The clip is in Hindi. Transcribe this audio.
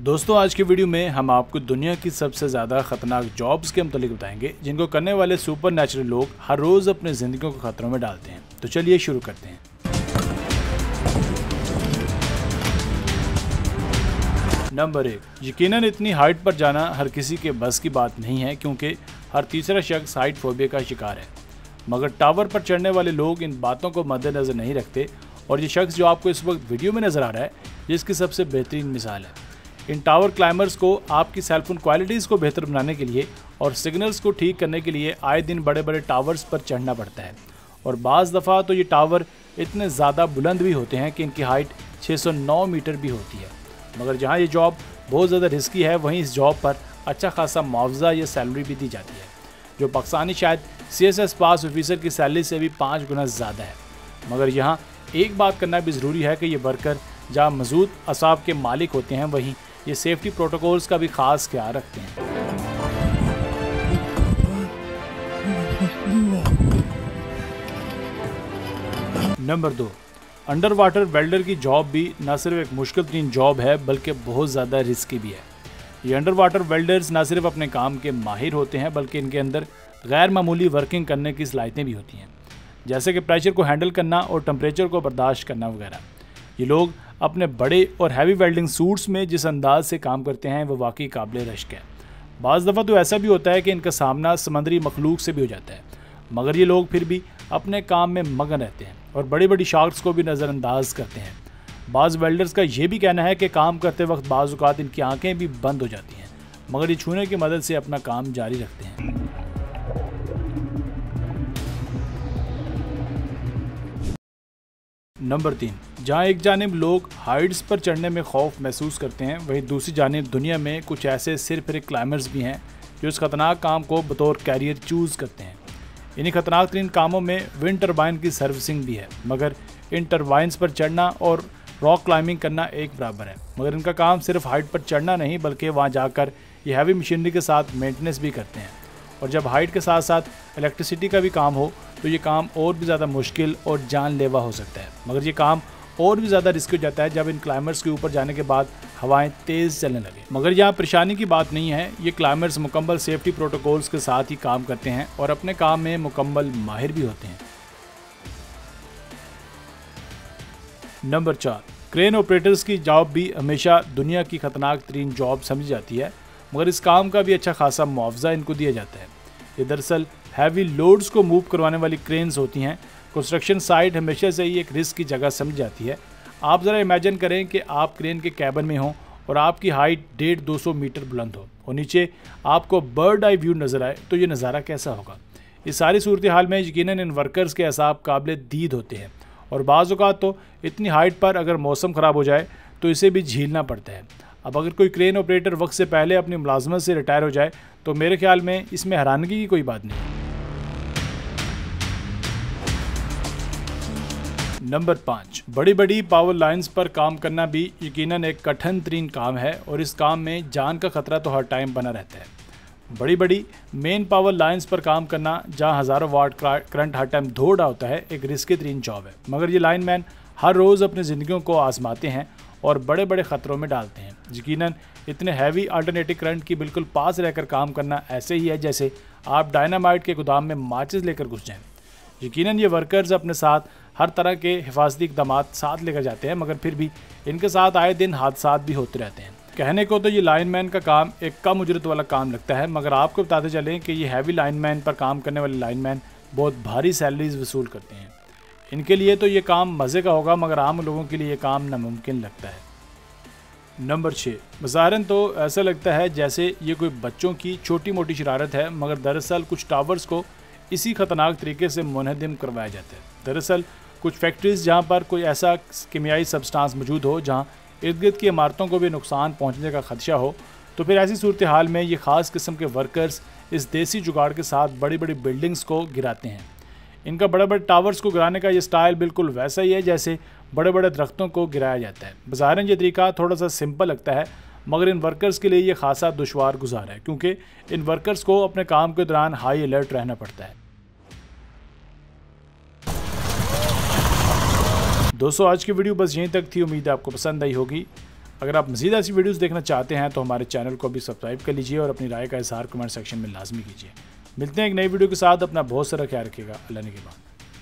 दोस्तों आज की वीडियो में हम आपको दुनिया की सबसे ज़्यादा ख़तरनाक जॉब्स के मुतालिक बताएंगे जिनको करने वाले सुपर नेचुरल लोग हर रोज़ अपने ज़िंदगियों को खतरों में डालते हैं। तो चलिए शुरू करते हैं। नंबर 1, यकीनन इतनी हाइट पर जाना हर किसी के बस की बात नहीं है क्योंकि हर तीसरा शख्स हाइट फोबिया का शिकार है। मगर टावर पर चढ़ने वाले लोग इन बातों को मद्देनज़र नहीं रखते और ये शख्स जो आपको इस वक्त वीडियो में नज़र आ रहा है ये इसकी सबसे बेहतरीन मिसाल है। इन टावर क्लाइंबर्स को आपकी सेलफोन क्वालिटीज़ को बेहतर बनाने के लिए और सिग्नल्स को ठीक करने के लिए आए दिन बड़े बड़े टावर्स पर चढ़ना पड़ता है और बाज़ दफ़ा तो ये टावर इतने ज़्यादा बुलंद भी होते हैं कि इनकी हाइट 609 मीटर भी होती है। मगर जहाँ ये जॉब बहुत ज़्यादा रिस्की है वहीं इस जॉब पर अच्छा खासा मुआवजा या सैलरी भी दी जाती है जो पाकिस्तानी शायद CSS पास ऑफिसर की सैलरी से भी 5 गुना ज़्यादा है। मगर यहाँ एक बात करना भी ज़रूरी है कि ये वर्कर जहाँ मौजूद असाब के मालिक होते हैं वहीं ये सेफ्टी प्रोटोकॉल्स का भी खास ख्याल रखते हैं। नंबर 2, अंडर वाटर वेल्डर की जॉब भी न सिर्फ एक मुश्किल तरीन जॉब है बल्कि बहुत ज़्यादा रिस्की भी है। ये अंडर वाटर वेल्डर्स न सिर्फ अपने काम के माहिर होते हैं बल्कि इनके अंदर गैर मामूली वर्किंग करने की सलाहियतें भी होती हैं, जैसे कि प्रेशर को हैंडल करना और टेम्परेचर को बर्दाश्त करना वगैरह। ये लोग अपने बड़े और हैवी वेल्डिंग सूट्स में जिस अंदाज से काम करते हैं वो वाकई काबिल रश्क है। बाज़ दफ़ा तो ऐसा भी होता है कि इनका सामना समंदरी मखलूक से भी हो जाता है, मगर ये लोग फिर भी अपने काम में मगन रहते हैं और बड़ी बड़ी शार्क्स को भी नज़रअंदाज करते हैं। बाज़ वेल्डर्स का ये भी कहना है कि काम करते वक्त बाज़ औक़ात इनकी आंखें भी बंद हो जाती हैं, मगर ये छूने की मदद से अपना काम जारी रखते हैं। नंबर 3, जहाँ एक जानिब लोग हाइट्स पर चढ़ने में खौफ महसूस करते हैं वहीं दूसरी जानिब दुनिया में कुछ ऐसे सिरफिरे क्लाइंबर्स भी हैं जो इस खतरनाक काम को बतौर कैरियर चूज़ करते हैं। इन्हीं खतरनाक तरीन कामों में विंड टरबाइन की सर्विसिंग भी है, मगर इन टरबाइंस पर चढ़ना और रॉक क्लाइंबिंग करना एक बराबर है। मगर इनका काम सिर्फ हाइट पर चढ़ना नहीं बल्कि वहाँ जाकर ये हैवी मशीनरी के साथ मेंटेनेंस भी करते हैं और जब हाइट के साथ साथ इलेक्ट्रिसिटी का भी काम हो तो ये काम और भी ज़्यादा मुश्किल और जानलेवा हो सकता है। मगर ये काम और भी ज़्यादा रिस्की हो जाता है जब इन क्लाइंबर्स के ऊपर जाने के बाद हवाएं तेज़ चलने लगे। मगर यहाँ परेशानी की बात नहीं है, ये क्लाइंबर्स मुकम्मल सेफ्टी प्रोटोकॉल्स के साथ ही काम करते हैं और अपने काम में मुकम्मल माहिर भी होते हैं। नंबर 4, क्रेन ऑपरेटर्स की जॉब भी हमेशा दुनिया की खतरनाक तरीन जॉब समझी जाती है, मगर इस काम का भी अच्छा खासा मुआवजा इनको दिया जाता है। ये दरअसल हैवी लोड्स को मूव करवाने वाली क्रेन्स होती हैं। कंस्ट्रक्शन साइट हमेशा से ही एक रिस्क की जगह समझी जाती है। आप ज़रा इमेजिन करें कि आप क्रेन के कैबिन में हों और आपकी हाइट 150-200 मीटर बुलंद हो और नीचे आपको बर्ड आई व्यू नज़र आए, तो ये नज़ारा कैसा होगा। इस सारी सूरत हाल में यकीनन इन वर्कर्स के असाब काबिल दीद होते हैं और बाज़ औक़ात तो इतनी हाइट पर अगर मौसम ख़राब हो जाए तो इसे भी झेलना पड़ता है। अब अगर कोई क्रेन ऑपरेटर वक्त से पहले अपनी मुलाजमत से रिटायर हो जाए तो मेरे ख्याल में इसमें हैरानगी की कोई बात नहीं। नंबर 5, बड़ी बड़ी पावर लाइंस पर काम करना भी यकीनन एक कठिन तरीन काम है और इस काम में जान का खतरा तो हर टाइम बना रहता है। बड़ी बड़ी मेन पावर लाइंस पर काम करना जहां हज़ारों वाट करंट हर टाइम दौड़ रहा होता है एक रिस्की तरीन जॉब है, मगर ये लाइनमैन हर रोज़ अपनी ज़िंदगियों को आजमाते हैं और बड़े बड़े ख़तरों में डालते हैं। यकीनन इतने हैवी अल्टरनेटिव करंट की बिल्कुल पास रहकर काम करना ऐसे ही है जैसे आप डायनामाइट के गोदाम में माचिस लेकर घुस जाएं। यकीनन ये वर्कर्स अपने साथ हर तरह के हिफाजती इक़दाम साथ लेकर जाते हैं, मगर फिर भी इनके साथ आए दिन हादसा भी होते रहते हैं। कहने को तो ये लाइनमैन का काम एक कम उजरत वाला काम लगता है, मगर आपको बताते चलें कि ये हैवी लाइनमैन पर काम करने वाले लाइनमैन बहुत भारी सैलरीज वसूल करते हैं। इनके लिए तो ये काम मज़े का होगा, मगर आम लोगों के लिए ये काम नामुमकिन लगता है। नंबर 6, ज़ाहिरन तो ऐसा लगता है जैसे ये कोई बच्चों की छोटी मोटी शरारत है, मगर दरअसल कुछ टावर्स को इसी ख़तरनाक तरीके से मुनहदिम करवाया जाता है। दरअसल कुछ फैक्ट्रीज़ जहाँ पर कोई ऐसा कीमियाई सब्सटेंस मौजूद हो जहाँ इर्द गिर्द की इमारतों को भी नुकसान पहुँचने का खदशा हो, तो फिर ऐसी सूरत हाल में ये ख़ास किस्म के वर्कर्स इस देसी जुगाड़ के साथ बड़ी बड़ी बिल्डिंग्स को गिराते हैं। इनका बड़े बड़े टावर्स को गिराने का ये स्टाइल बिल्कुल वैसा ही है जैसे बड़े बड़े दरख्तों को गिराया जाता है। बज़ाहिर ये तरीका थोड़ा सा सिंपल लगता है, मगर इन वर्कर्स के लिए ये खासा दुश्वार गुजार है क्योंकि इन वर्कर्स को अपने काम के दौरान हाई अलर्ट रहना पड़ता है। दोस्तों आज की वीडियो बस यहीं तक थी, उम्मीद है आपको पसंद आई होगी। अगर आप मज़ीद ऐसी वीडियोस देखना चाहते हैं तो हमारे चैनल को भी सब्सक्राइब कर लीजिए और अपनी राय का इज़हार कमेंट सेक्शन में लाजमी कीजिए। मिलते हैं एक नई वीडियो के साथ। अपना बहुत सारा ख्याल रखिएगा। अल्लाह ने के बाद।